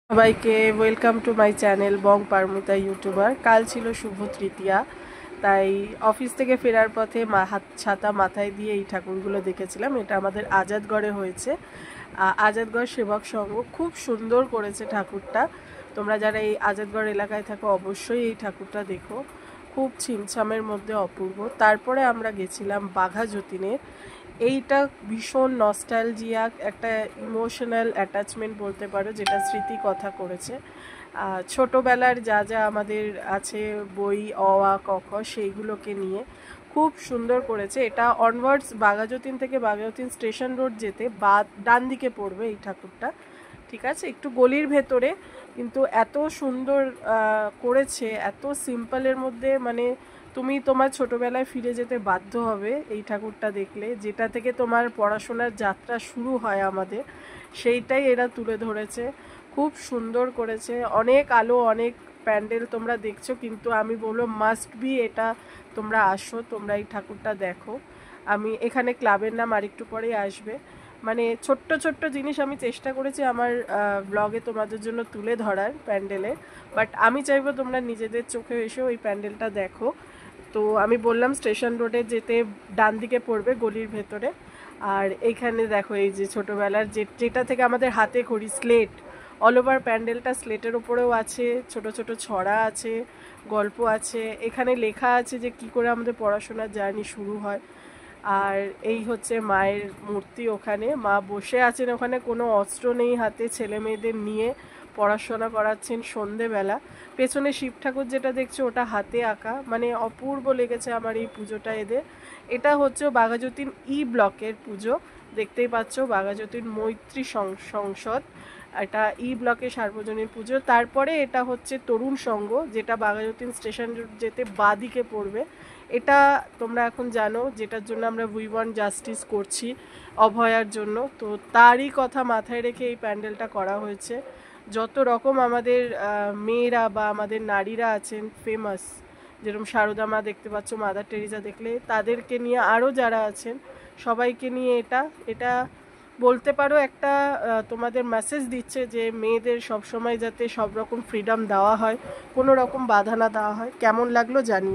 সবাইকে welcome to my channel Bong Paramita YouTuber. কাল ছিল শুভ তৃতীয়া, তাই অফিস থেকে ফেরার পথে হাত ছাতা মাথায় দিয়ে এই ঠাকুরগুলো দেখেছিলাম। এটা আমাদের আজাদগড়ে হয়েছে, আজাদগড় সেবক সংঘ খুব সুন্দর করেছে ঠাকুরটা। তোমরা যারা এই আজাদগড় এলাকায় থাকো অবশ্যই এই ঠাকুরটা দেখো, খুব ছিমছামের মধ্যে অপূর্ব। তারপরে আমরা গেছিলাম বাঘা যতীনের। এইটা ভীষণ নস্টালজিয়া, একটা ইমোশনাল অ্যাটাচমেন্ট বলতে পারো, যেটা স্মৃতি কথা করেছে। ছোটোবেলার যা যা আমাদের আছে বই অ আ ক খ সেইগুলোকে নিয়ে খুব সুন্দর করেছে। এটা অনওয়ার্ডস বাঘাযতীন থেকে বাঘাযতীন স্টেশন রোড যেতে ডান দিকে পড়বে এই ঠাকুরটা, ঠিক আছে, একটু গলির ভেতরে, কিন্তু এত সুন্দর করেছে, এত সিম্পলের মধ্যে, মানে তুমি তোমার ছোটোবেলায় ফিরে যেতে বাধ্য হবে এই ঠাকুরটা দেখলে। যেটা থেকে তোমার পড়াশোনার যাত্রা শুরু হয় আমাদের, সেইটাই এরা তুলে ধরেছে, খুব সুন্দর করেছে। অনেক আলো, অনেক প্যান্ডেল তোমরা দেখছো, কিন্তু আমি বলবো মাস্ট বি এটা তোমরা আসো, তোমরা এই ঠাকুরটা দেখো। আমি এখানে ক্লাবের নাম আরেকটু পরেই আসবে। মানে ছোট্ট ছোট্ট জিনিস আমি চেষ্টা করেছি আমার ব্লগে তোমাদের জন্য তুলে ধরার প্যান্ডেলে, বাট আমি চাইবো তোমরা নিজেদের চোখে এসে ওই প্যান্ডেলটা দেখো। তো আমি বললাম স্টেশন রোডে যেতে ডান দিকে পড়বে গলির ভেতরে। আর এইখানে দেখো এই যে ছোটোবেলার যেটা থেকে আমাদের হাতে খড়ি স্লেট, অল ওভার প্যান্ডেলটা স্লেটের ওপরেও আছে, ছোট ছোট ছড়া আছে, গল্প আছে, এখানে লেখা আছে যে কি করে আমাদের পড়াশোনার জার্নি শুরু হয়। আর এই হচ্ছে মায়ের মূর্তি, ওখানে মা বসে আছেন, ওখানে কোনো অস্ত্র নেই হাতে, ছেলে মেয়েদের নিয়ে পড়াশোনা করাচ্ছেন সন্ধেবেলা। পেছনে শিব ঠাকুর যেটা দেখছো ওটা হাতে আঁকা, মানে অপূর্ব লেগেছে আমার এই পুজোটা এদের। এটা হচ্ছে বাঘাযতীন ব্লকের পুজো, দেখতেই পাচ্ছ, বাঘাযতীন মৈত্রী সংসদ, এটা ব্লকের সার্বজনীন পুজো। তারপরে এটা হচ্ছে তরুণ সংঘ, যেটা বাঘাযতীন স্টেশন যেতে বাদিকে পড়বে। এটা তোমরা এখন জানো, যেটার জন্য আমরা উই ওয়ান্ট জাস্টিস করছি অভয়ার জন্য, তো তারই কথা মাথায় রেখে এই প্যান্ডেলটা করা হয়েছে। যত রকম আমাদের মেয়েরা বা আমাদের নারীরা আছেন ফেমাস, যেরকম সারদা মা দেখতে পাচ্ছ, মাদার টেরিজা দেখলে, তাদেরকে নিয়ে আরও যারা আছেন সবাইকে নিয়ে এটা বলতে পারো একটা তোমাদের মেসেজ দিচ্ছে যে মেয়েদের সবসময় যাতে সব রকম ফ্রিডম দেওয়া হয়, কোনো রকম বাধা না দেওয়া হয়। কেমন লাগলো জানিও।